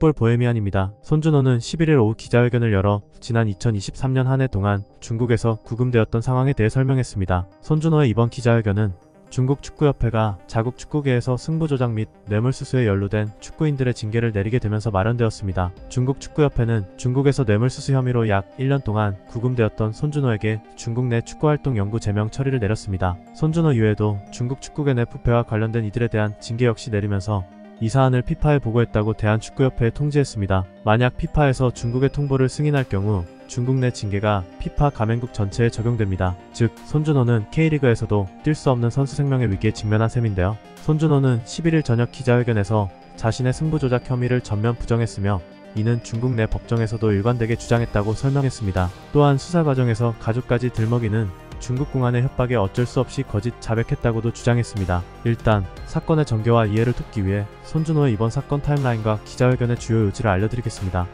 풋볼 보헤미안입니다. 손준호는 11일 오후 기자회견을 열어 지난 2023년 한 해 동안 중국에서 구금되었던 상황에 대해 설명했습니다. 손준호의 이번 기자회견은 중국 축구협회가 자국 축구계에서 승부 조작 및 뇌물수수에 연루된 축구인들의 징계를 내리게 되면서 마련되었습니다. 중국 축구협회는 중국에서 뇌물수수 혐의로 약 1년 동안 구금되었던 손준호에게 중국 내 축구활동 영구 제명 처리를 내렸습니다. 손준호 이외에도 중국 축구계 내 부패와 관련된 이들에 대한 징계 역시 내리면서 이 사안을 피파에 보고했다고 대한축구협회에 통지했습니다. 만약 피파에서 중국의 통보를 승인할 경우 중국 내 징계가 피파 가맹국 전체에 적용됩니다. 즉 손준호는 K리그에서도 뛸 수 없는 선수 생명의 위기에 직면한 셈인데요. 손준호는 11일 저녁 기자회견에서 자신의 승부 조작 혐의를 전면 부정했으며 이는 중국 내 법정에서도 일관되게 주장했다고 설명했습니다. 또한 수사 과정에서 가족까지 들먹이는 중국 공안의 협박에 어쩔 수 없이 거짓 자백했다고도 주장했습니다. 일단 사건의 전개와 이해를 돕기 위해 손준호의 이번 사건 타임라인과 기자회견의 주요 요지를 알려드리겠습니다.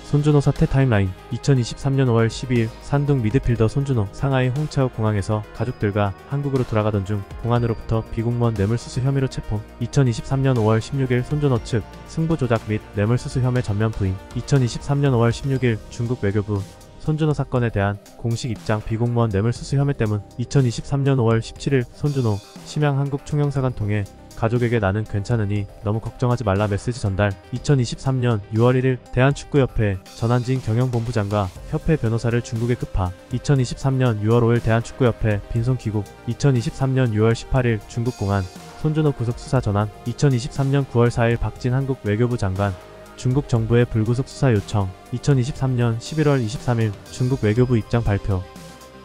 손준호 사태 타임라인 2023년 5월 12일 산둥 미드필더 손준호 상하이 홍차오 공항에서 가족들과 한국으로 돌아가던 중 공안으로부터 비공무원 뇌물수수 혐의로 체포. 2023년 5월 16일 손준호 측 승부 조작 및 뇌물수수 혐의 전면 부인. 2023년 5월 16일 중국 외교부 손준호 사건에 대한 공식 입장 비공무원 뇌물수수 혐의 때문. 2023년 5월 17일 손준호 심양 한국 총영사관 통해 가족에게 나는 괜찮으니 너무 걱정하지 말라 메시지 전달. 2023년 6월 1일 대한축구협회 전한진 경영본부장과 협회 변호사를 중국에 급파. 2023년 6월 5일 대한축구협회 빈손 귀국. 2023년 6월 18일 중국공안 손준호 구속수사 전환. 2023년 9월 4일 박진 한국 외교부 장관 중국 정부의 불구속 수사 요청. 2023년 11월 23일 중국 외교부 입장 발표.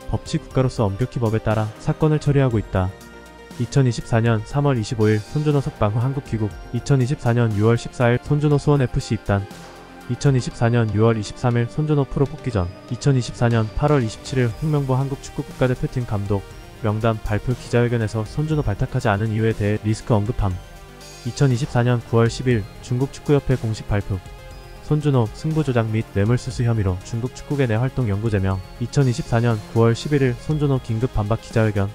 법치 국가로서 엄격히 법에 따라 사건을 처리하고 있다. 2024년 3월 25일 손준호 석방 후 한국 귀국. 2024년 6월 14일 손준호 수원FC 입단. 2024년 6월 23일 손준호 프로 복귀 전. 2024년 8월 27일 홍명보 한국 축구 국가대표팀 감독 명단 발표. 기자회견에서 손준호 발탁하지 않은 이유에 대해 리스크 언급함. 2024년 9월 10일 중국 축구협회 공식 발표. 손준호 승부 조작 및 뇌물수수 혐의로 중국 축구계 내 활동 영구 제명. 2024년 9월 11일 손준호 긴급 반박 기자회견.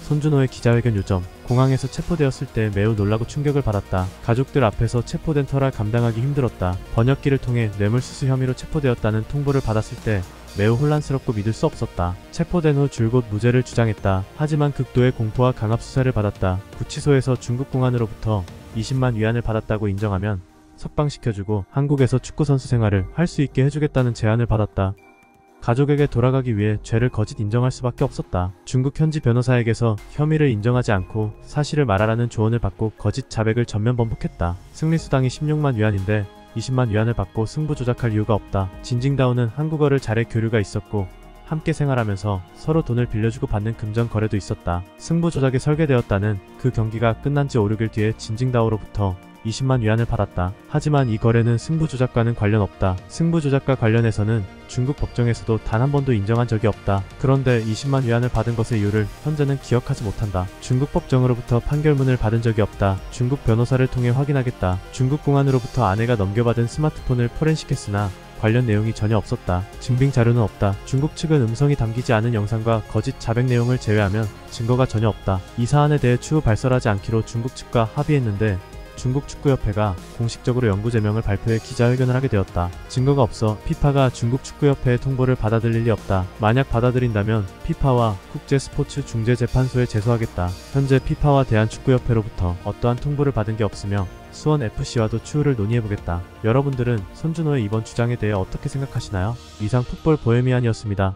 손준호의 기자회견 요점. 공항에서 체포되었을 때 매우 놀라고 충격을 받았다. 가족들 앞에서 체포된 터라 감당하기 힘들었다. 번역기를 통해 뇌물수수 혐의로 체포되었다는 통보를 받았을 때 매우 혼란스럽고 믿을 수 없었다. 체포된 후 줄곧 무죄를 주장했다. 하지만 극도의 공포와 강압 수사를 받았다. 구치소에서 중국 공안으로부터 20만 위안을 받았다고 인정하면 석방시켜주고 한국에서 축구선수 생활을 할 수 있게 해주겠다는 제안을 받았다. 가족에게 돌아가기 위해 죄를 거짓 인정할 수밖에 없었다. 중국 현지 변호사에게서 혐의를 인정하지 않고 사실을 말하라는 조언을 받고 거짓 자백을 전면 번복했다. 승리수당이 16만 위안인데 20만 위안을 받고 승부 조작할 이유가 없다. 진징다오는 한국어를 잘해 교류가 있었고 함께 생활하면서 서로 돈을 빌려주고 받는 금전 거래도 있었다. 승부 조작이 설계되었다는 그 경기가 끝난 지 5, 6일 뒤에 진징다오로부터 20만 위안을 받았다. 하지만 이 거래는 승부 조작과는 관련 없다. 승부 조작과 관련해서는 중국 법정에서도 단 한 번도 인정한 적이 없다. 그런데 20만 위안을 받은 것의 이유를 현재는 기억하지 못한다. 중국 법정으로부터 판결문을 받은 적이 없다. 중국 변호사를 통해 확인하겠다. 중국 공안으로부터 아내가 넘겨받은 스마트폰을 포렌식했으나 관련 내용이 전혀 없었다. 증빙 자료는 없다. 중국 측은 음성이 담기지 않은 영상과 거짓 자백 내용을 제외하면 증거가 전혀 없다. 이 사안에 대해 추후 발설하지 않기로 중국 측과 합의했는데 중국 축구협회가 공식적으로 영구 제명을 발표해 기자회견을 하게 되었다. 증거가 없어 피파가 중국 축구협회의 통보를 받아들일 리 없다. 만약 받아들인다면 피파와 국제스포츠중재재판소에 제소하겠다. 현재 피파와 대한축구협회로부터 어떠한 통보를 받은 게 없으며 수원FC와도 추후를 논의해보겠다. 여러분들은 손준호의 이번 주장에 대해 어떻게 생각하시나요? 이상 풋볼 보헤미안이었습니다.